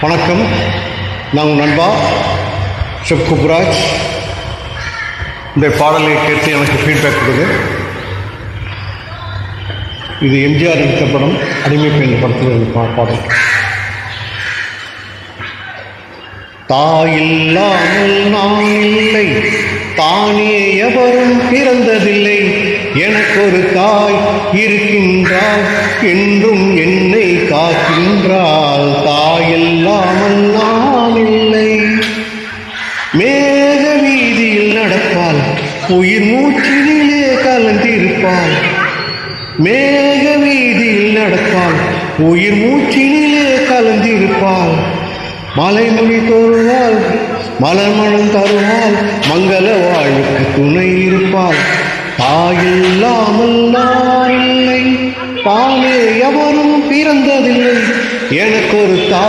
வணக்கம். நான் உங்கள் நண்பா ஷெஃப் குப்ராஜ். இந்த பாடலை கேட்டு எனக்கு ஃபீட்பேக் கொடுங்க. இது எம்ஜிஆர் எடுத்த படம் அடிமை பெண் படத்தில் பாடல். தாயில்லாமல் நான் இல்லை, தானே எவரும் பிறந்ததில்லை, எனக்கொரு தாய் இருக்கின்றாள், என்றும் என்னை காக்கின்றாள். தாயில்லாமல் நான் இல்லை. மேக வீதியில் நடப்பாள், உயிர் மூச்சினிலே கலந்திருப்பாள். மேக வீதியில் நடப்பாள், உயிர் மூச்சினிலே கலந்திருப்பாள். மலைமொழி தோறுவாள், மலர்மணம் தருவாள், மங்கள வாழ்வுக்கு துணை இருப்பாள். தாயில்லாமல் நான் இல்லை, தானே எவரும் பிறந்ததில்லை, எனக்கொரு தாய்